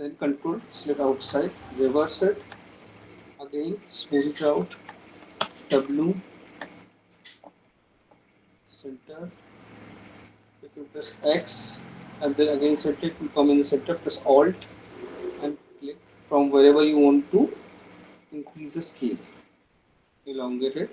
then control, select outside, reverse it, again smooth it out, W, center, you can press X, and then again center, it will come in the center, press Alt, and click from wherever you want to increase the scale, elongate it.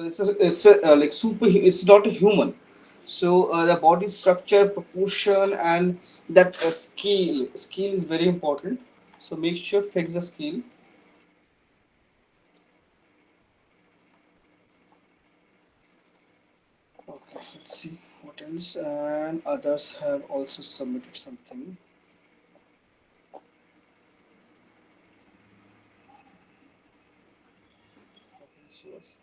It's a like super. It's not a human. So the body structure, proportion, and that scale is very important. So make sure fix the scale. Okay, let's see what else. And others have also submitted something. Okay, so let's see.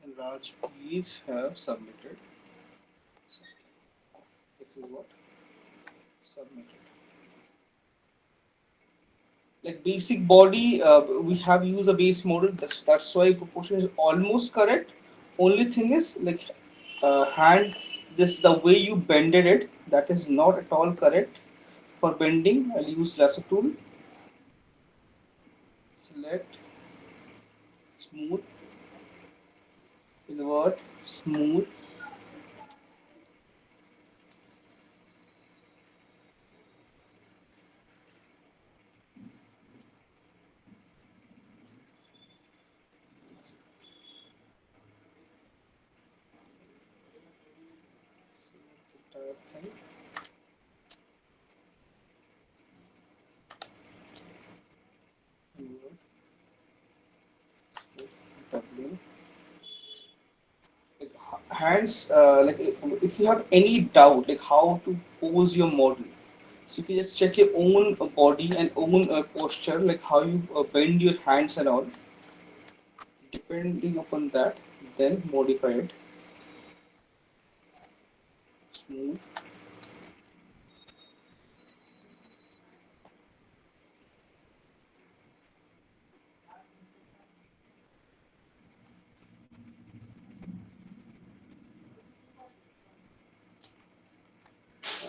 And Rajveer have submitted. So this is what submitted. Like basic body, we have used a base model. That's why proportion is almost correct. Only thing is like hand, this the way you bended it, that is not at all correct. For bending, I'll use lasso tool. Select, smooth, invert, smooth. Entire thing. Invert, split, W. Like hands, like if you have any doubt like how to pose your model, so you can just check your own body and own posture, like how you bend your hands and all. Depending upon that, then modify it. Smooth.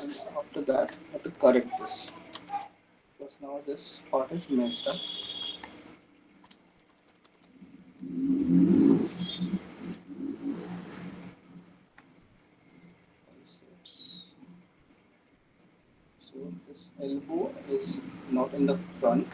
And after that I have to correct this, because now this part is messed up. So this elbow is not in the front.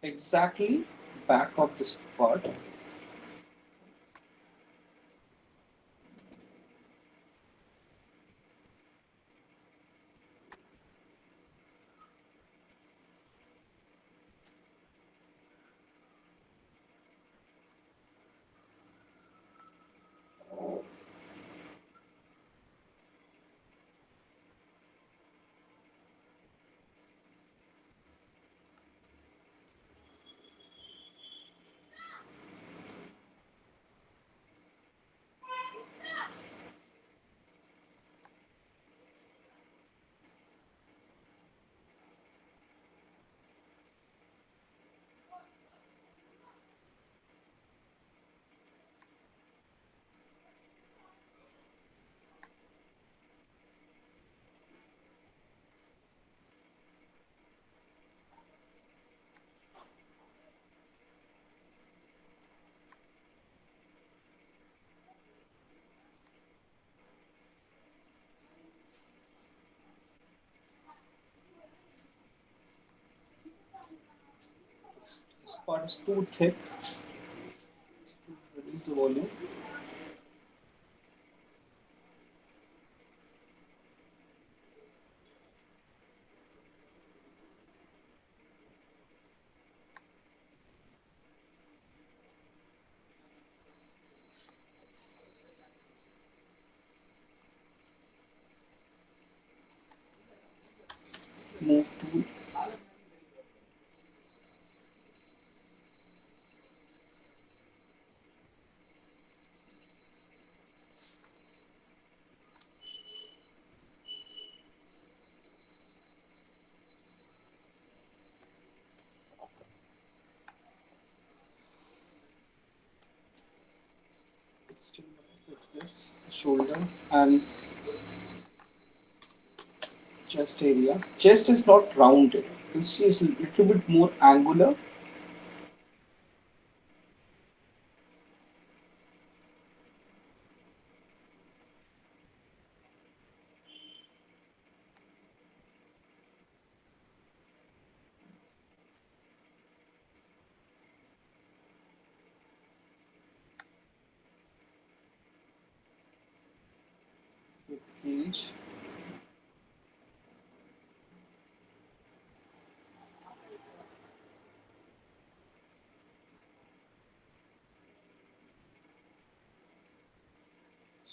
Exactly back of this part. This part is too thick. Reduce the volume. Move to still fix this shoulder and chest area. Chest is not rounded. You can see it's a little bit more angular. Cage,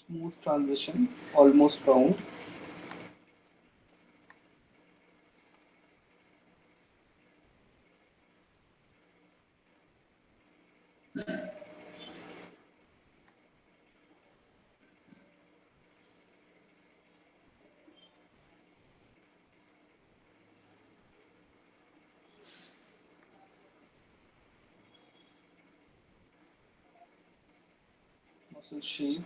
smooth transition, almost round. Muscle shape.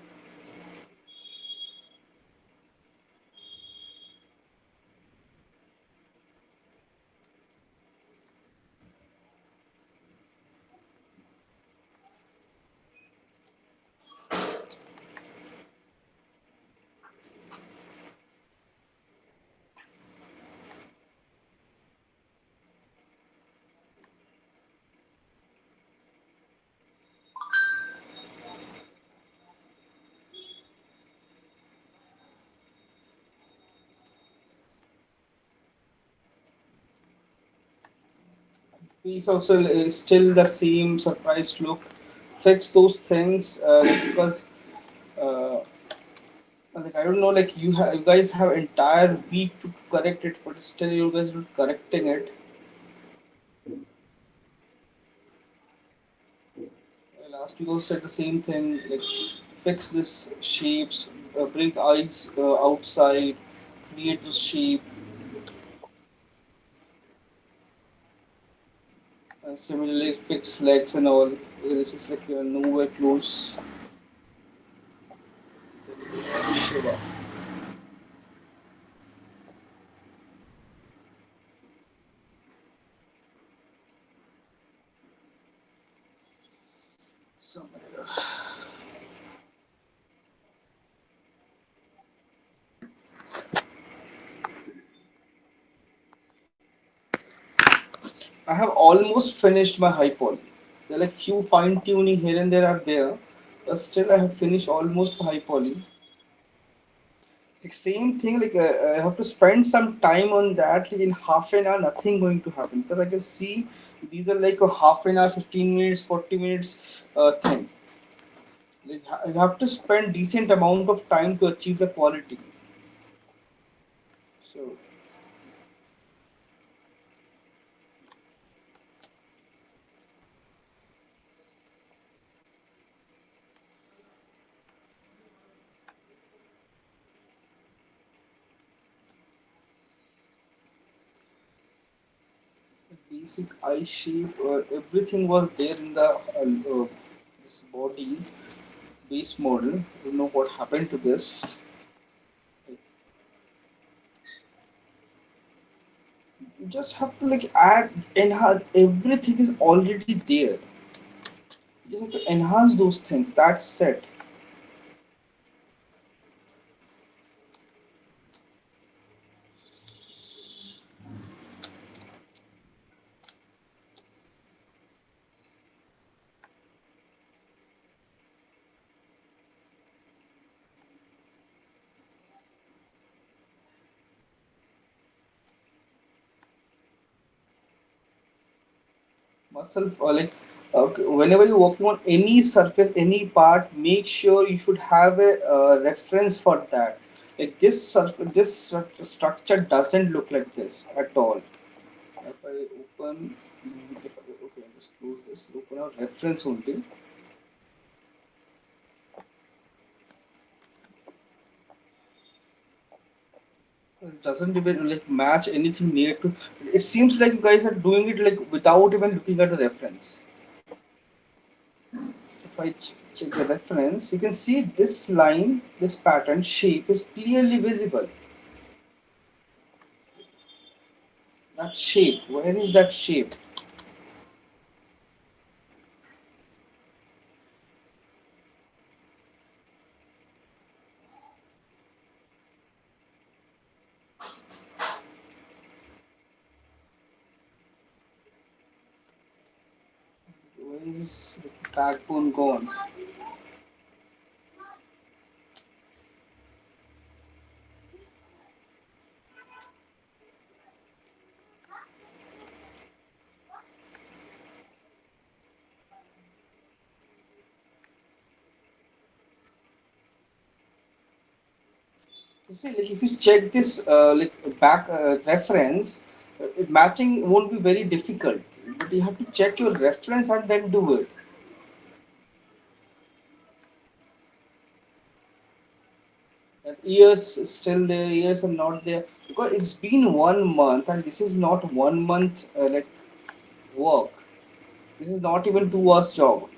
Face also is still the same surprised look. Fix those things because uh, like I don't know, like you guys have entire week to correct it, but still you guys not correcting it. Last week also said the same thing, like fix this shapes, bring eyes outside, create this shape, and similarly fix legs and all. This is like nowhere close. Shiva. Somewhere. I have almost finished my high poly. There are like few fine tuning here and there are there, but still I have finished almost high poly. Like same thing, like I have to spend some time on that. Like in half an hour, nothing going to happen because I can see these are like a half an hour, 15 minutes, 40 minutes thing. Like you have to spend decent amount of time to achieve the quality. So the basic eye shape, everything was there in the this body base model. I don't know what happened to this. You just have to like add, enhance. Everything is already there. You just have to enhance those things. That's it. Muscle like whenever you're working on any surface, any part, make sure you should have a reference for that. Like this structure doesn't look like this at all. If I open, okay, I'll just close this. Open our reference only. It doesn't even like match anything near to. It seems like you guys are doing it like without even looking at the reference. If I check the reference, you can see this line, this pattern shape is clearly visible. That shape, where is that shape? Where is the backbone gone? You see, like if you check this like back reference, matching won't be very difficult. But you have to check your reference and then do it. That ears still there, ears are not there because it's been 1 month and this is not 1 month like work. This is not even 2 hours job.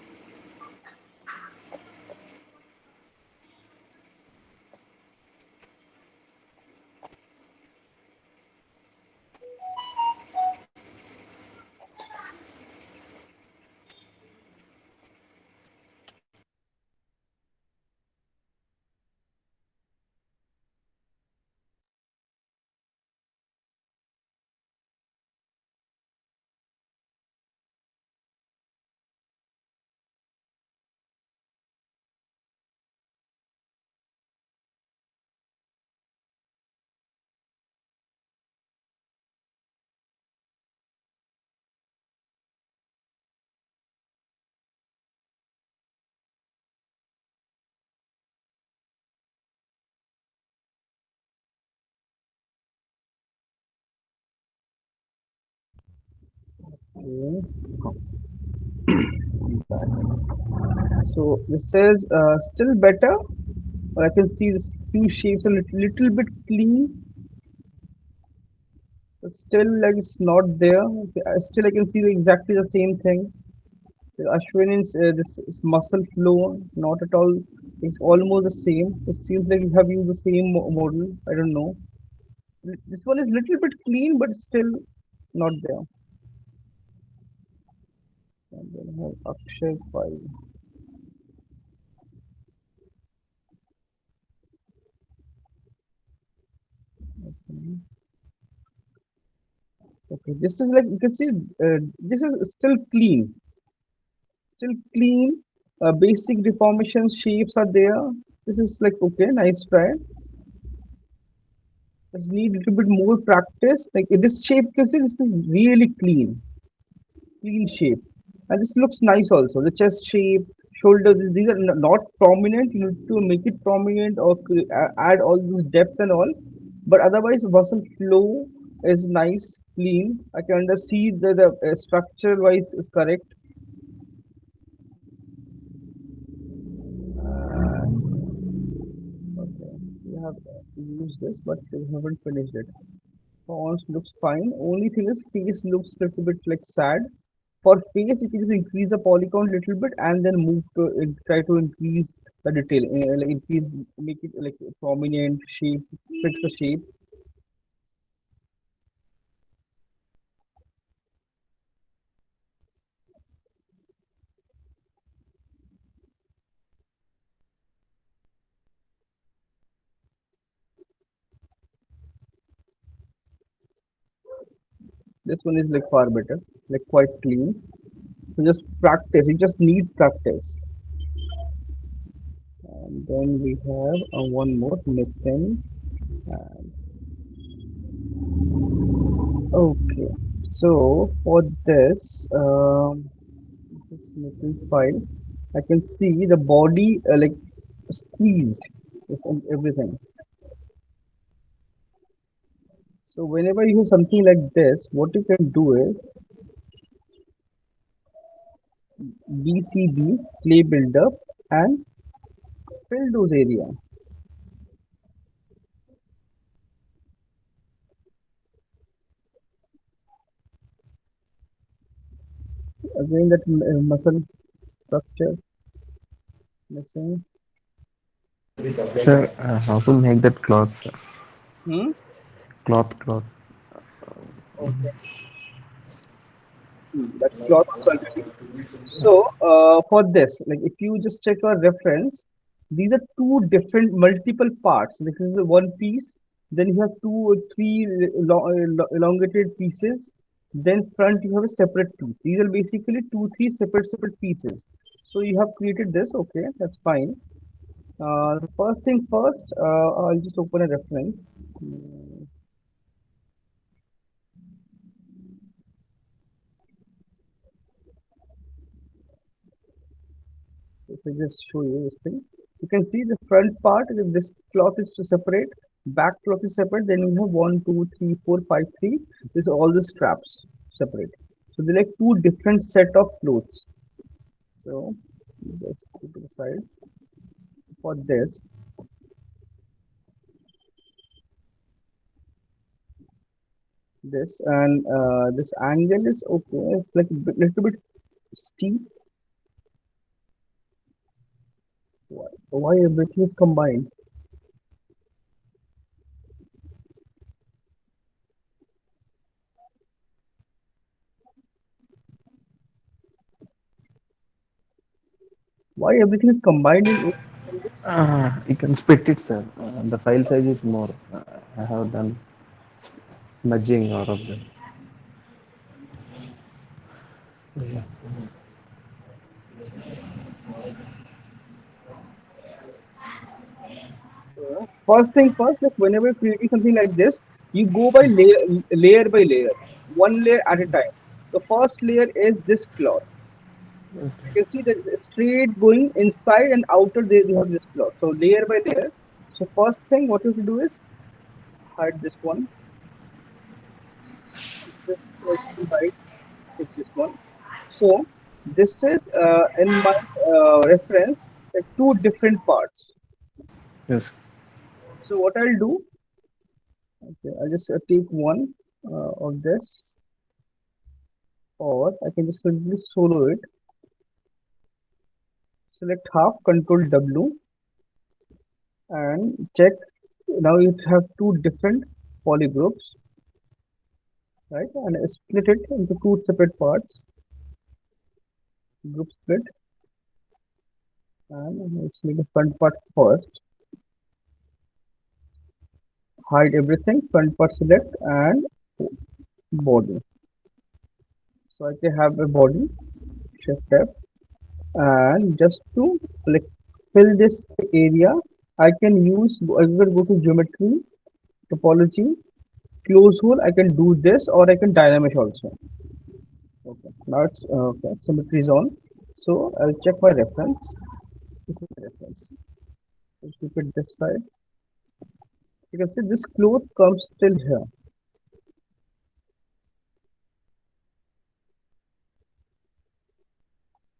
Okay, so this says still better. Or I can see this few shapes a little bit clean, but still like it's not there. Okay, still I can see exactly the same thing. The Ashwin's this muscle flow, not at all. It's almost the same. It seems like you have used the same model. I don't know. This one is little bit clean, but still not there. And then I have Akshay 5. Okay. Okay, this is like you can see. This is still clean. Basic deformation shapes are there. This is like okay, nice try. Just need a little bit more practice. Like in this shape, you can see this is really clean shape, and this looks nice also. The chest shape, shoulders, these are not prominent. You need to make it prominent or add all this depth and all. But otherwise, muscle flow is nice, clean. I can under see the structure wise is correct. Okay, we have used this, but we haven't finished it. Fonts looks fine. Only thing is face looks a little bit like sad. For face, you can just increase the polygon a little bit and then move to try to increase the detail, like increase, make it like prominent shape, fix the shape. This one is like far better, like quite clean. So just practice. You just need practice. And then we have one more missing. And okay, so for this, this missing file, I can see the body like squeezed. It's everything. So whenever you have something like this, what you can do is BCB clay buildup and fill those area. Again, that muscle structure missing. Sir, how to make that cloth, sir? Hmm? Cloth. Okay. That cloth also I'll tell you. So for this, like if you just check your reference, these are two different multiple parts. This is one piece, then you have two or three elongated pieces, then front you have a separate piece. These are basically two, three separate pieces. So you have created this, okay, that's fine. The first thing first, I'll just open a reference. Mm, If I just show you this thing, you can see the front part, if this cloth is to separate, back cloth is separate, then you have one, two, three, four, five, three. This all the straps separate. So they're like two different set of clothes. So just put to the side for this, and this angle is okay. It's like a little bit steep. Why everything is combined? Why everything is combined in this? You can split it, sir. The file size is more. I have done merging all of them. Yeah. First thing first, like whenever you're creating something like this, you go by layer by layer, one layer at a time. The first layer is this cloth. You can see that it's straight going inside and outer there you have this cloth. So layer by layer. So first thing what you have to do is hide this one. This hide is this one. So this is in my reference two different parts. Yes. So what I'll do, okay, I'll just take one of this, or I can just simply solo it. Select half, Control W, and check. Now you have two different polygroups, right? And I split it into two separate parts. Group split, and let's make the front part first. Hide everything. Front part select and body. So I can have a body. Shift F, and just to like fill this area, I can use. I will go to geometry, topology, close hole. I can do this, or I can dynamic also. Okay, now it's okay. Symmetry is on. So I'll check my reference. This is my reference. Let's keep it this side. You can see this cloth comes till here,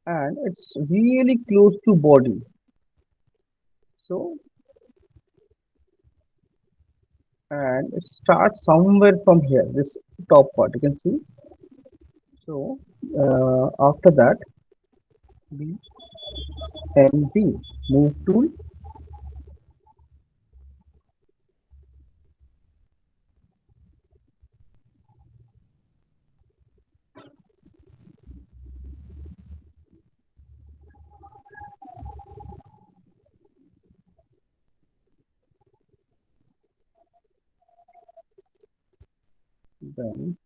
and it's really close to body. So and it starts somewhere from here. This top part you can see. So after that, B M B move tool, then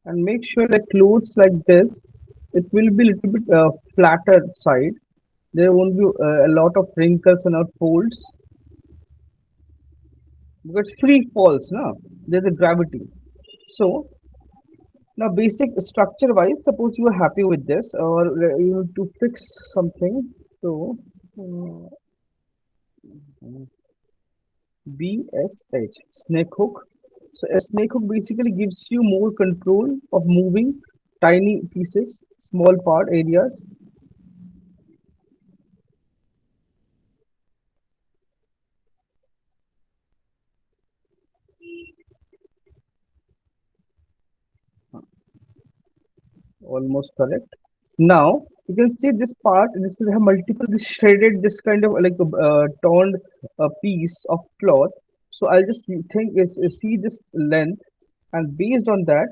and make sure that clothes like this, it will be little bit flatter side. There won't be a lot of wrinkles and not folds because free falls, no? There's a gravity. So now, basic structure wise, suppose you are happy with this, or you need to fix something. So, uh, BSH snake hook. So, a snake hook basically gives you more control of moving tiny pieces, small part areas. Almost correct. Now you can see this part. This will have multiple this shredded, this kind of like a torn piece of cloth. So I'll just think is see this length, and based on that,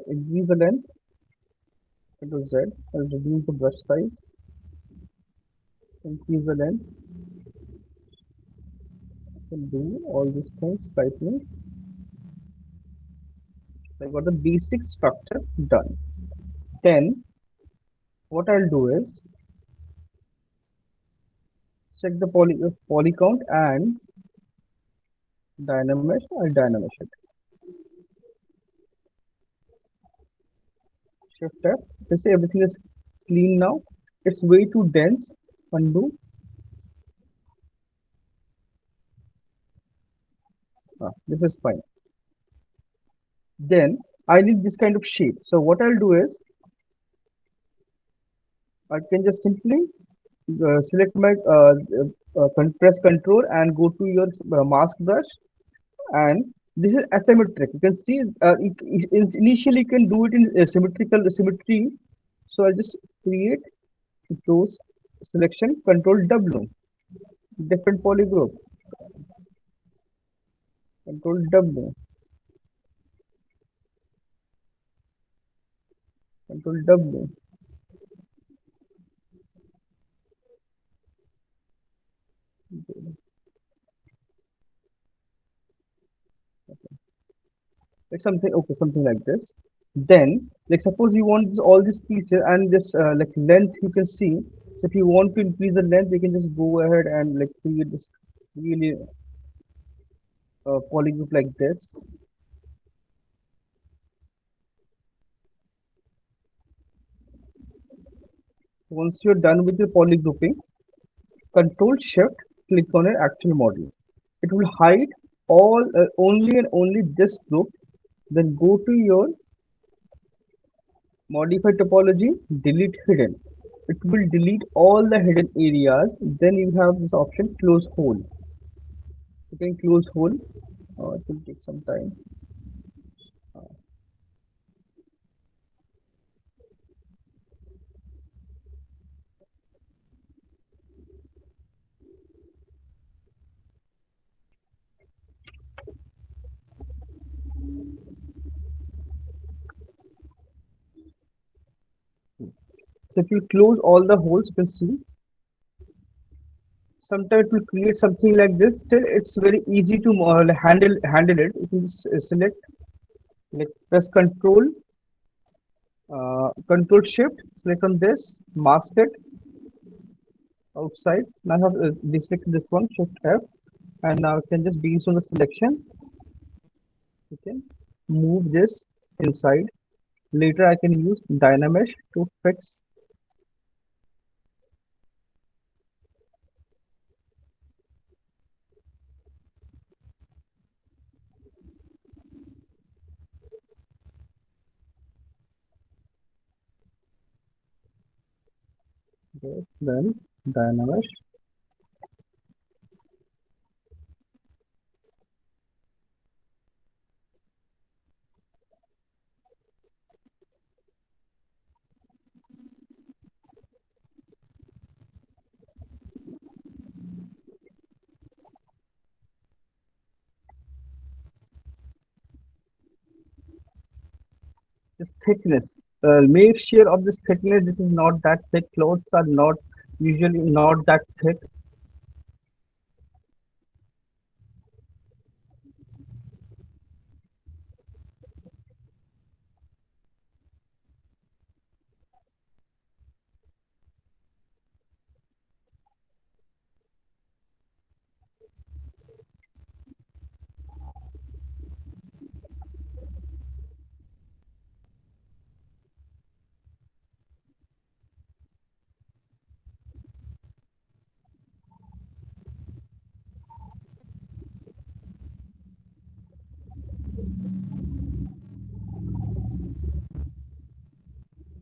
increase the length into Z. I'll reduce the brush size, increase the length, and do all these things slightly. I got the basic structure done. Then what I'll do is check the poly count and dynamesh. I'll dynamesh it. Shift F. You see everything is clean now. It's way too dense. Undo. This is fine. Then I need this kind of shape. So what I'll do is I can just simply select my press control and go to your mask brush, and this is asymmetric. You can see initially you can do it in symmetrical symmetry. So I'll just create those selection control W, different polygroup, control W, control W. Like something, okay, something like this. Then like suppose you want all these pieces and this like length you can see. So if you want to increase the length, you can just go ahead and like create this really polygroup like this. Once you're done with your polygrouping, control shift, click on your actual model. It will hide all only and only this group. Then go to your modify topology, delete hidden. It will delete all the hidden areas. Then you have this option close hole. You can close hole. It will take some time. So if you close all the holes, you can see sometimes it will create something like this. Still, it's very easy to handle it. You can just select, like press Control Shift, click on this, mask it outside. Now I have deselect this one, Shift F, and now I can just based on the selection, you can move this inside. Later I can use Dynamesh to fix this. Then Dynamesh. This thickness. Make sure of this thickness. This is not that thick. Clothes are not usually not that thick.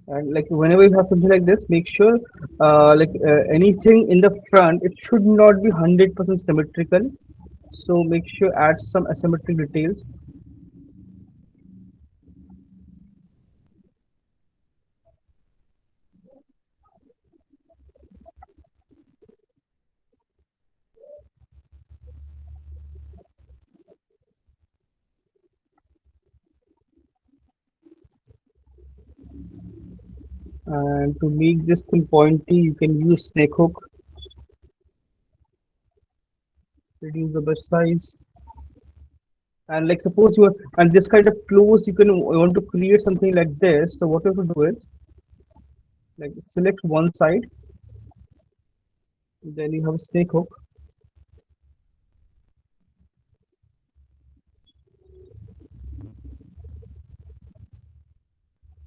And like whenever you have something like this, make sure anything in the front, it should not be 100% symmetrical. So make sure add some asymmetric details and to make this thing pointy you can use snake hook, reduce the brush size. And like suppose you are and this kind of close you can want to create something like this, so what you have to do is like select one side, then you have a snake hook,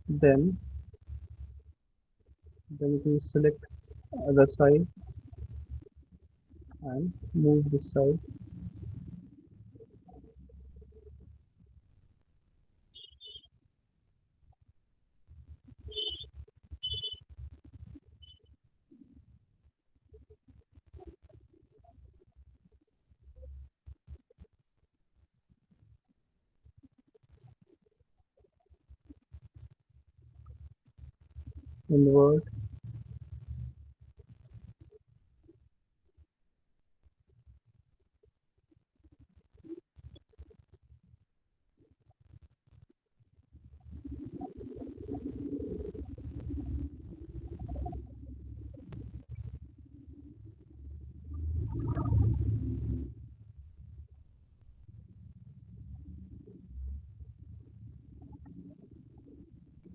then you can select other side and move this side inward,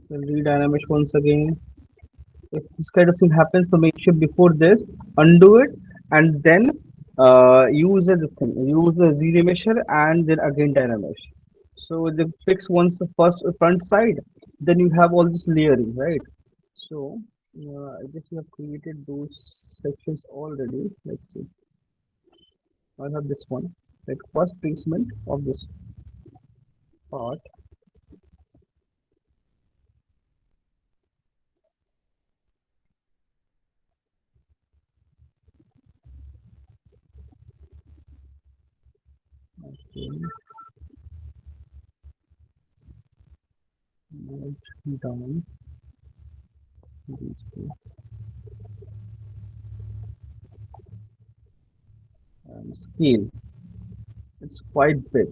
then redynamish once again. If this kind of thing happens, so make sure before this undo it and then use the z remeasure and then again dynamish. So the fix once the first front side, then you have all this layering, right? So I guess you have created those sections already. Let's see. I have this one. Like first placement of this part. Okay, merge down these two and scale. It's quite big.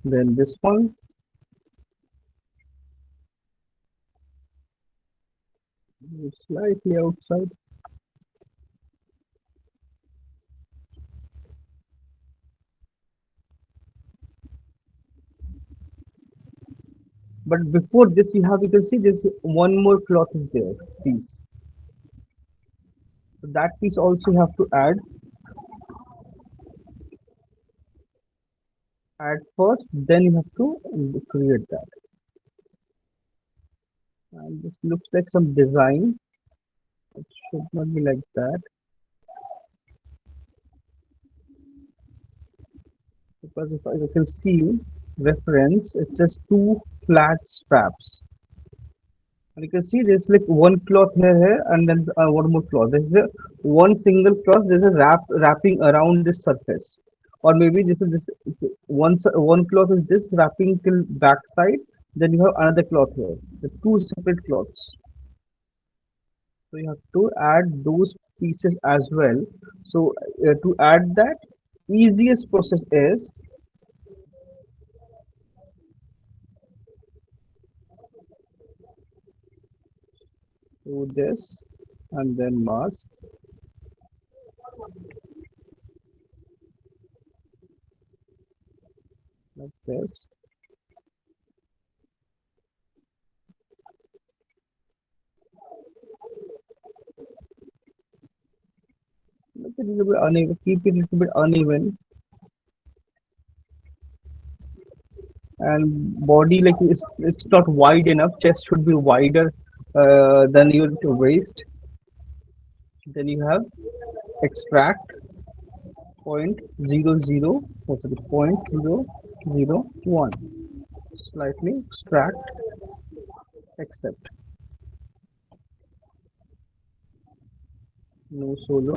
Then this one is slightly outside. But before this, you can see there's one more cloth is there piece. So that piece also you have to add first. Then you have to create that. And this looks like some design. It should not be like that because if I can see reference, it's just two flat straps. And you can see there's like one cloth here, and then one more cloth. There's a one single cloth. There's a wrapping around this surface, or maybe one cloth is this wrapping till backside. Then you have another cloth here. The two separate cloths. So you have to add those pieces as well. So to add that, easiest process is do this and then mask like this. Make it a little bit uneven. Keep it a little bit uneven and body like it's not wide enough. Chest should be wider than your waist. Then you have extract point zero zero, what's it, point 001, slightly extract, accept, no solo,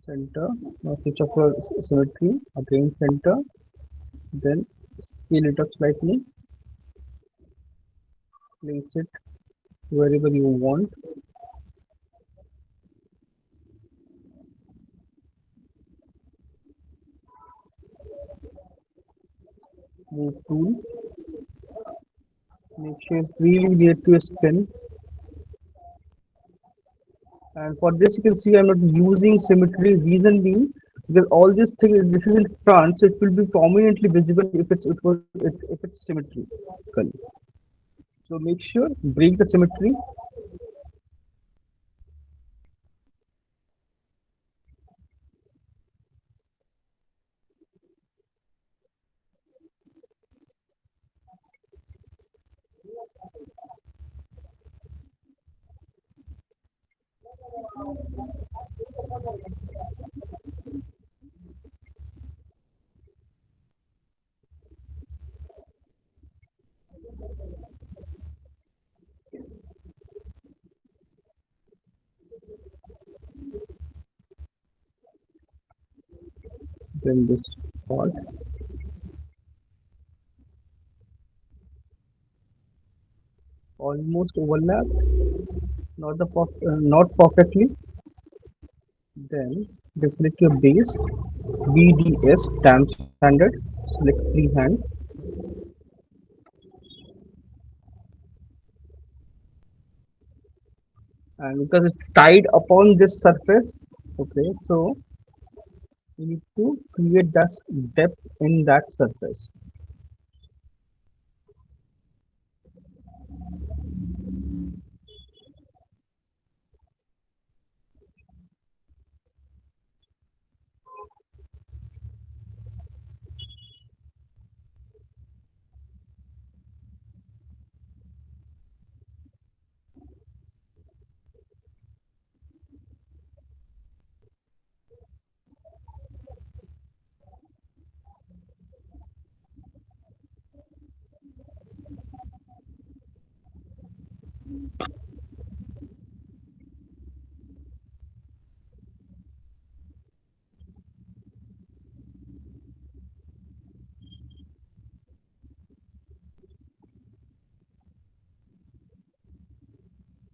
center, now switch off your symmetry, again center, then scale it up slightly, place it wherever you want, move tool, make sure it's really near to your skin. And for this, you can see I'm not using symmetry. Reason being, because all these things, this is in front, so it will be prominently visible if it's symmetrical. So make sure break the symmetry, then this part almost overlap, not perfectly. Then select your base, BDS time standard. Select freehand, and because it's tied upon this surface, okay, so you need to create that depth in that surface.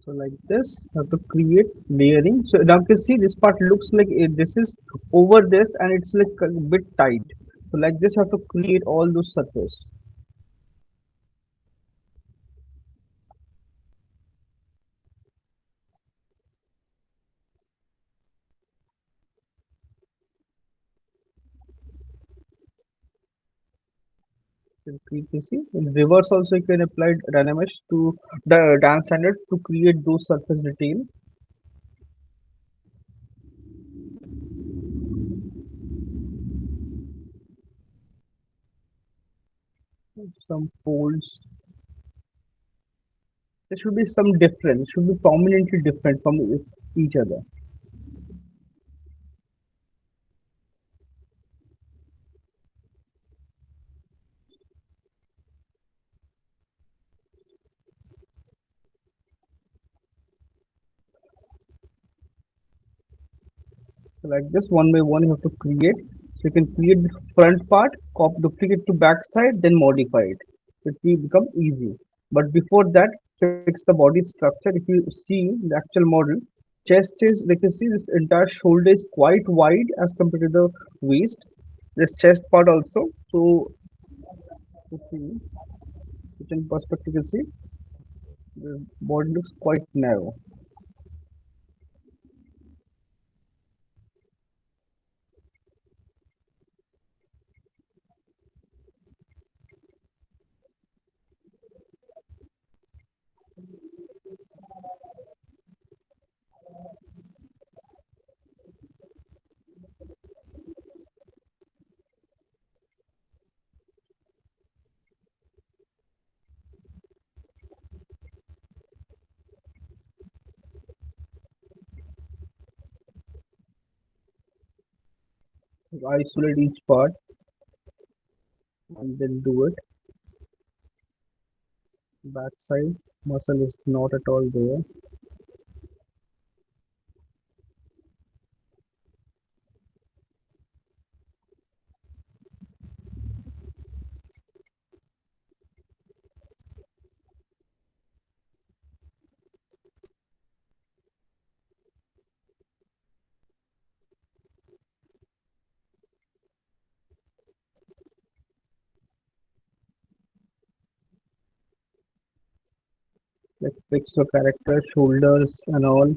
So like this, you have to create layering. So now you can see this part looks like this is over this and it's like a bit tight. So like this, you have to create all those surface. You see, in reverse also you can apply dynamics to the dance standard to create those surface detail. Some folds. There should be some difference. Should be prominently different from each other. So like this, one by one, you have to create. So you can create this front part, duplicate to back side, then modify it. It will become easy. But before that, fix the body structure. If you see the actual model, chest is like you see this entire shoulder is quite wide as compared to the waist. This chest part also. So you see, which in perspective you see, the body looks quite narrow. Isolate each part and then do it. Backside muscle is not at all there. Like fix your character, shoulders and all.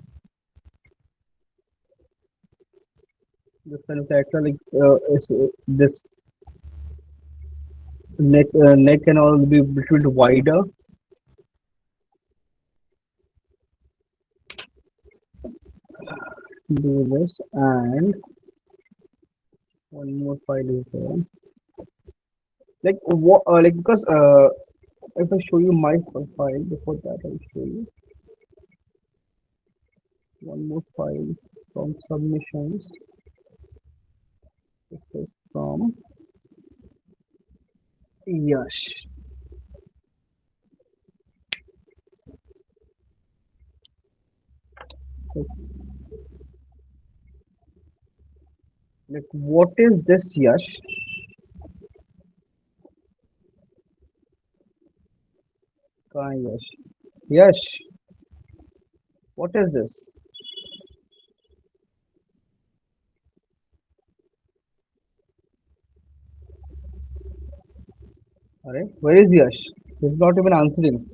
This kind of character like this neck and all will be a little bit wider. Do this and one more file is there. Like what? Like because if I show you my file before that, I'll show you one more file from submissions. This is from Yash. Like, like what is this Yash? Yash. Yash. What is this? Alright, where is Yash? He's not even answering.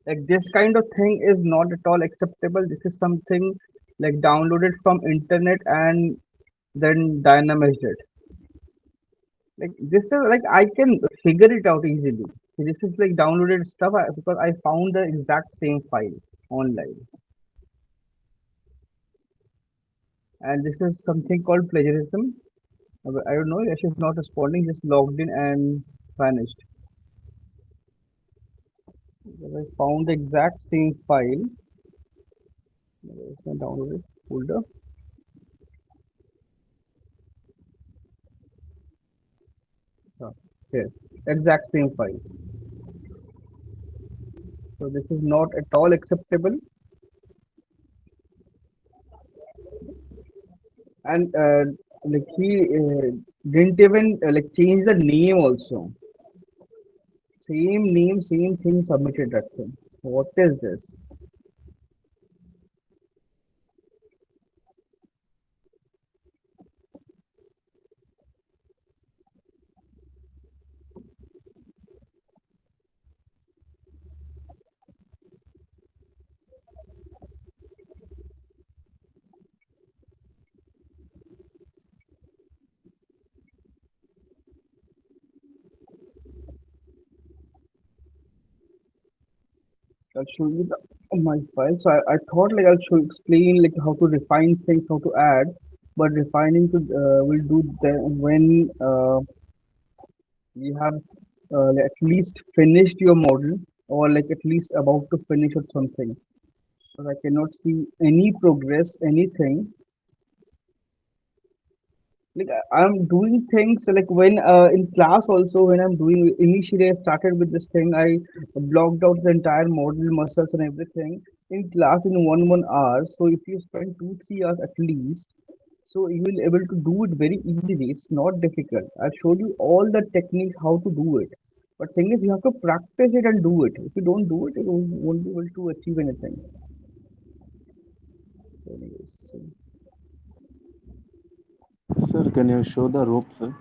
Like this kind of thing is not at all acceptable. This is something like downloaded from internet and then dynamized it. Like this is like I can figure it out easily. This is like downloaded stuff because I found the exact same file online, and this is something called plagiarism. I don't know. Yash is not responding. Just logged in and vanished. Because I found the exact same file. It's my downloaded folder. Uh, Here, exact same file. So this is not at all acceptable. And like he didn't even like change the name also. Same name, same thing submitted that thing. What is this? I'll show you my file. So I thought like I'll show explain like how to refine things, how to add, but refining to will do then when you have like at least finished your model or like at least about to finish or something. But I cannot see any progress, anything. Like I'm doing things like when in class also when I'm doing initially I started with this thing. I blocked out the entire model muscles and everything in class in 1 hour. So if you spend 2 3 hours at least, so you will able to do it very easily. It's not difficult. I showed you all the techniques how to do it. But thing is you have to practice it and do it. If you don't do it, you won't be able to achieve anything. So anyways, so Sir, can you show the rope, sir?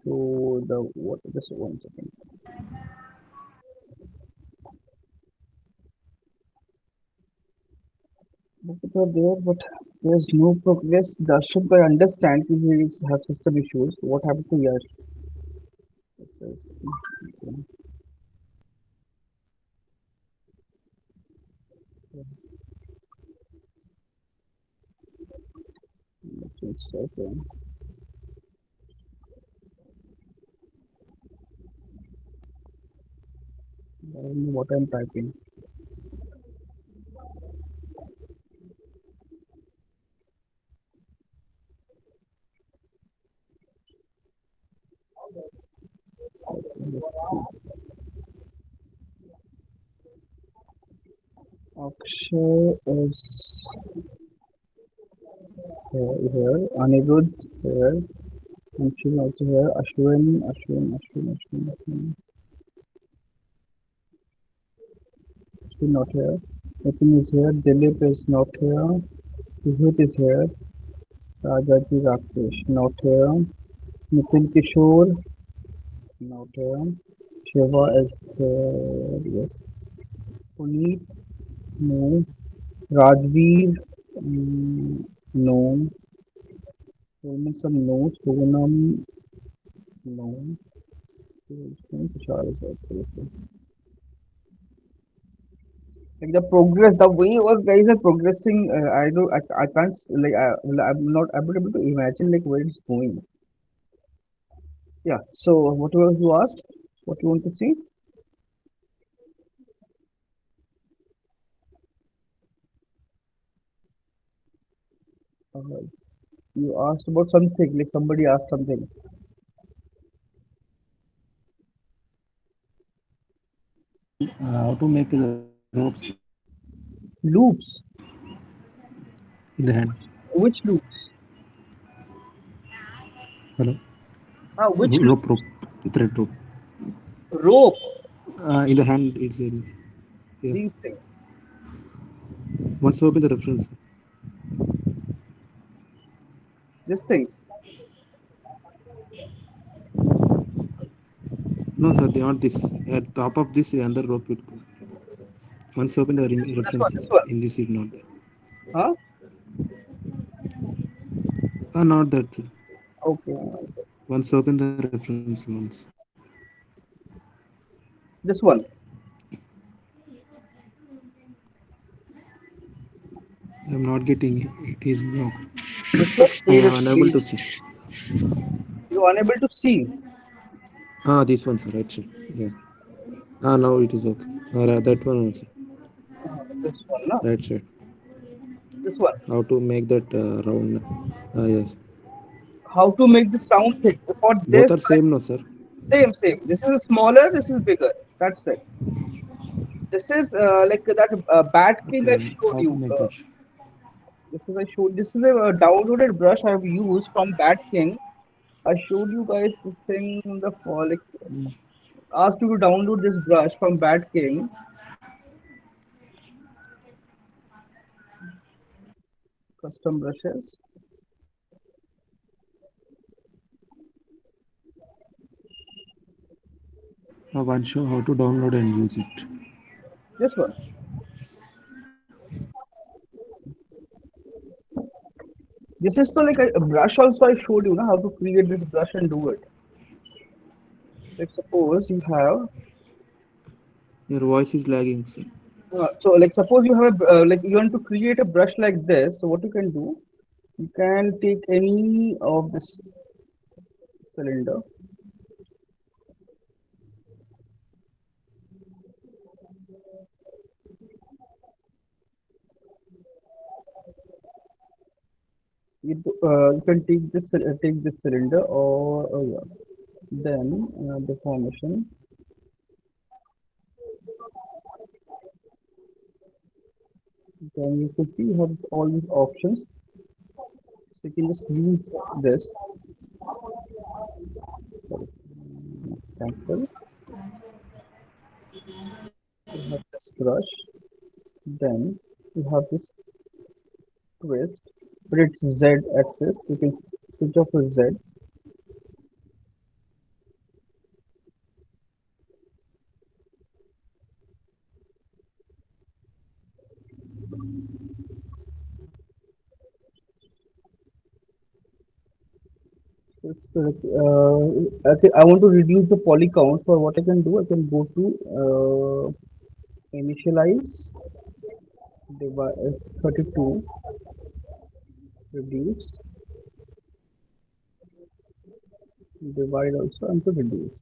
so the what just 1 second. Bookings are there, but there's no progress. Darshit, I understand if he have system issues. What happened to Yash? This is it's okay. I don't know what I'm typing. Let's see. Akshay is here. Anirudh here. Anshin also here. Ashwin not here. Nitin is here. Dilip is not here. Rohit is here. Rajaji Rakesh not here. Nitin Kishore not here. Shiva is there. Yes. Puneet no. Rajveer no. Some no. Sonam no. Tushar is also. Like the progress, the way our guys are progressing, I can't I'm not able to imagine like where it's going. Yeah. So whatever you asked, what you want to see? Uh, you asked about something, like somebody asked something. How to make the ropes Loops. in the hand. Which loops? Hello. Which Rope, loops? rope, thread rope. Rope. In the hand, it's yeah. These things. Once open the reference. These things. No, sir, they not this. At top of this, another rope will go. Once open the This one. reference, This one. in this is not there. Huh? Not that. Sir. Okay. Once open the reference once. This one. I'm not getting it. It is blocked. Which one? I Can you am just unable to please? see. You're unable to see. This one, sir. Right, sir. Yeah. Now it is okay. That one also. This one, no? Right side. This one. How to make that round? Yes. How to make this round thing? For Both this, are same, no, sir. same. This is smaller. This is bigger. That's it. This is like that bat king I Okay. showed How to you. make that? This is I showed. This is a downloaded brush I have used from Bat King. I showed you guys this thing in the fall. Like asked you to download this brush from Bat King. Custom brushes. One show how to download and use it. This one. This is so like a brush. Also, I showed you now how to create this brush and do it. Like suppose you have Your voice is lagging, sir. so like suppose you have a like you want to create a brush like this. So what you can do? You can take any of this cylinder. You can take this cylinder or yeah. Then the formation. Then you can see you have all these options. So you can just use this. Sorry, cancel. You have this brush. Then you have this twist. But it's Z axis. You can switch off to Z. It's I think I want to reduce the poly count. So what I can do, I can go to initialize, divide 32, reduce, divide also, and to reduce.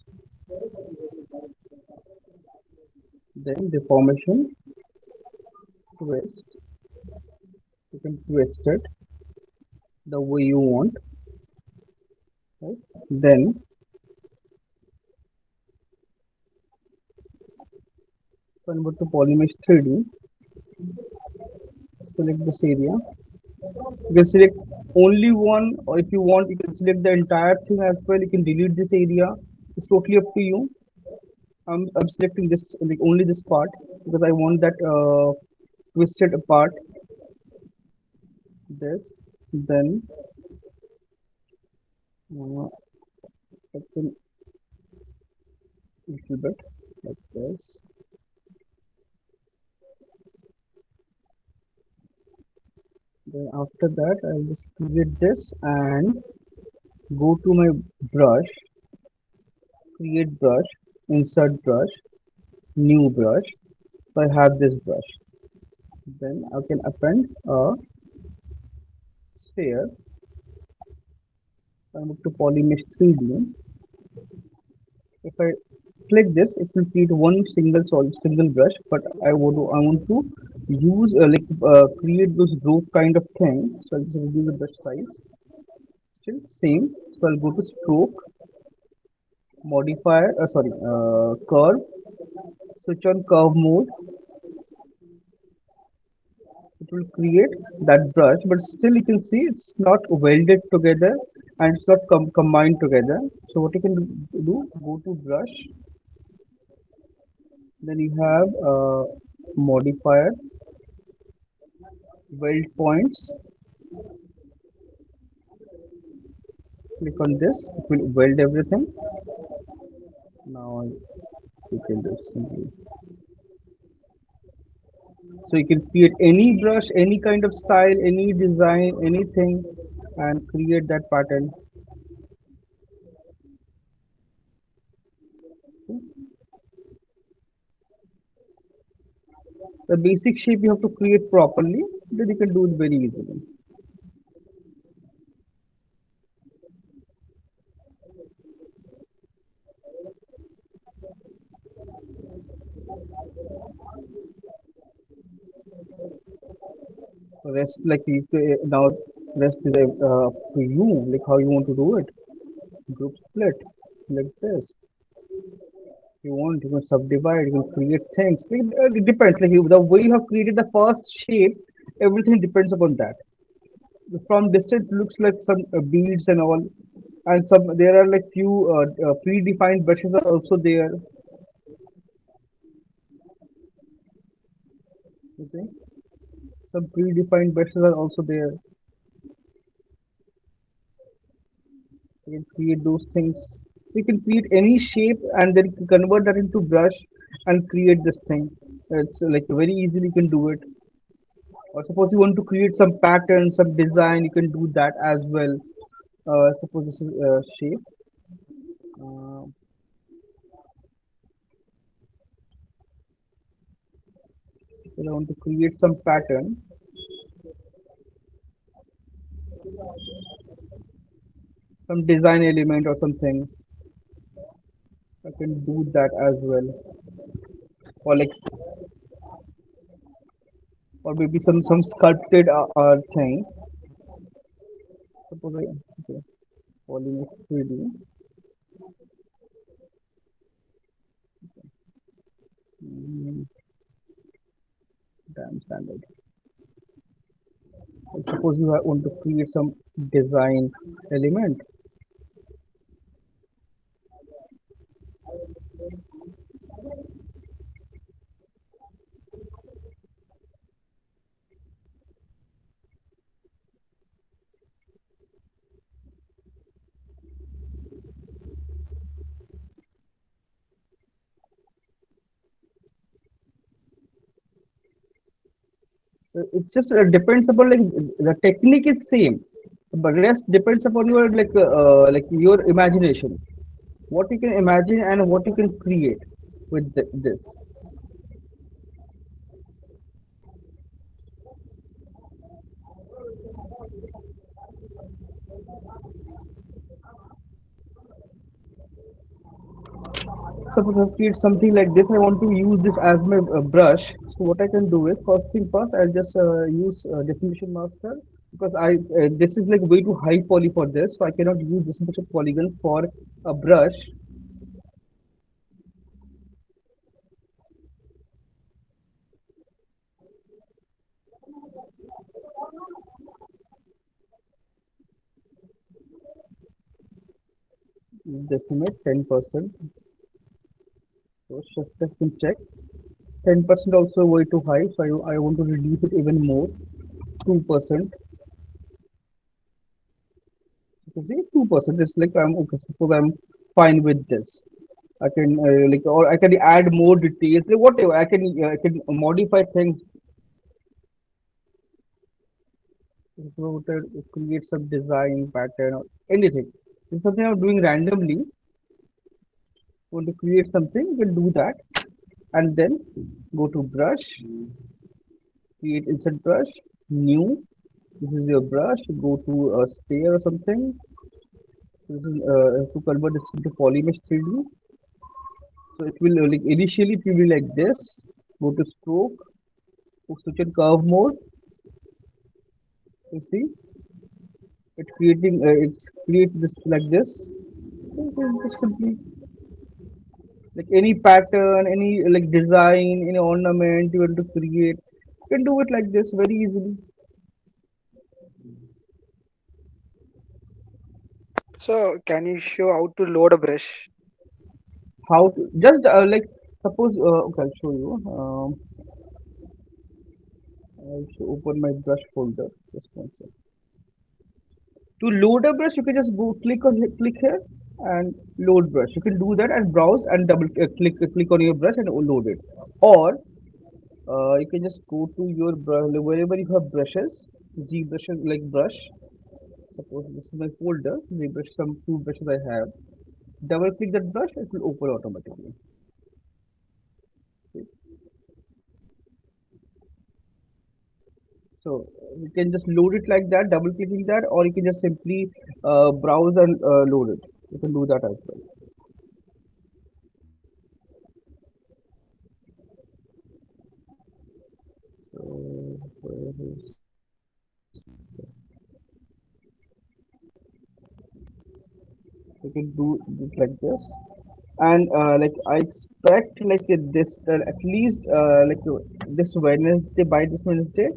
Then deformation, twist. You can twist it the way you want. Right? Then Convert to Polymesh 3D. Select this area. You can select only one, or if you want, you can select the entire thing as well. You can delete this area. It's totally up to you. I'm selecting this, like only this part, because I want that twisted part. This, then second little bit like this. Then after that, I'll just create this and go to my brush, create brush, insert brush, new brush. So I have this brush. Then I can append a sphere. I move to Polymesh 3D. If I click this, it will create one single brush. But I want to use create those group kind of thing. So I'll just reduce the brush size. Still same. So I'll go to stroke, modifier. Curve. Switch on curve mode. It will create that brush, but still you can see it's not welded together and it's not combined together. So what you can do, go to brush, then you have modifier, weld points. Click on this, it will weld everything. Now you can just simply, so you can create any brush, any kind of style, any design, anything, and create that pattern. The basic shape you have to create properly, then you can do it very easily. Rest, like you now rest is up to you, like how you want to do it. Group split like this. If you want, you can subdivide, you can create things. It depends. The way you have created the first shape, everything depends upon that. From distance, it looks like some beads and all, and some there are like few predefined brushes are also there. You see, some predefined brushes are also there. You can create those things. So you can create any shape and then convert that into brush and create this thing. It's like very easily you can do it. Or suppose you want to create some pattern, some design, you can do that as well. Suppose this is a shape. Uh, if I want to create some pattern, some design element or something, I can do that as well. Or like, or maybe some sculpted thing. Suppose I okay, polymer 3D, mm, damn standard. Suppose you want to create some design element. It's just depends upon like the technique is same, but rest depends upon your like your imagination, what you can imagine and what you can create with this. Suppose I create something like this. I want to use this as my brush. So what I can do is first thing first, I'll just use definition master because I this is like way too high poly for this, so I cannot use this much of polygons for a brush. decimate 10%. So just can check. 10% also way too high, so I want to reduce it even more. 2%. You see, 2%. It's like I'm okay. Suppose I'm fine with this. I can like, or I can add more details. Like whatever. I can modify things. So to create some design pattern or anything. It's something I'm doing randomly. Want to create something? You can do that, and then go to brush, create insert brush, new. This is your brush. Go to a sphere or something. This is to convert this into polymesh 3D. So it will like initially it will be like this. Go to stroke, switch on curve mode. You see, it's create this like this. So just simply like any pattern, any like design, any ornament you want to create, you can do it like this very easily. So can you show how to load a brush? How to just like suppose okay, I'll show you. I'll open my brush folder. Just one second. To load a brush, you can just go click here and load brush. You can do that and browse and double click on your brush and load it. Or you can just go to your brush wherever you have brushes, G brushes like brush. Suppose this is my folder. The brush, some two brushes I have. Double click that brush, it will open automatically. Okay. So you can just load it like that, double clicking that, or you can just simply browse and load it. You can do that as well. So where is you can do it like this, and like I expect like this at least this Wednesday by this Wednesday,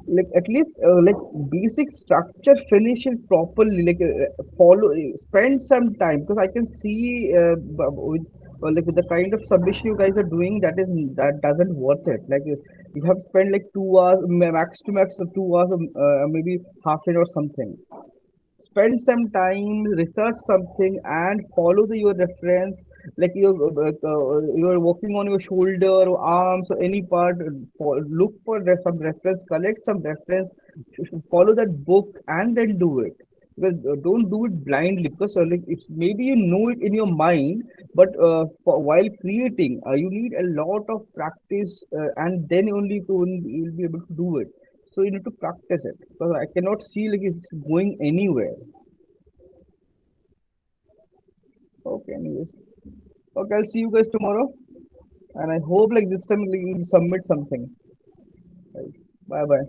like at least like basic structure finish it properly, like follow spend some time because I can see with like with the kind of submission you guys are doing that doesn't worth it. Like you have spent like 2 hours max to max 2 hours, maybe half an hour or something. Spend some time, research something, and follow your reference. Like you're working on your shoulder or arms or any part. Look for some reference, collect some reference, follow that book, and then do it. Because don't do it blindly. Because like it's maybe you know it in your mind, but while creating, you need a lot of practice, and then only you'll be able to do it. So you need to practice it because I cannot see like it's going anywhere. Okay, anyways. Okay, I'll see you guys tomorrow. And I hope like this time like, you submit something. Guys. Bye bye.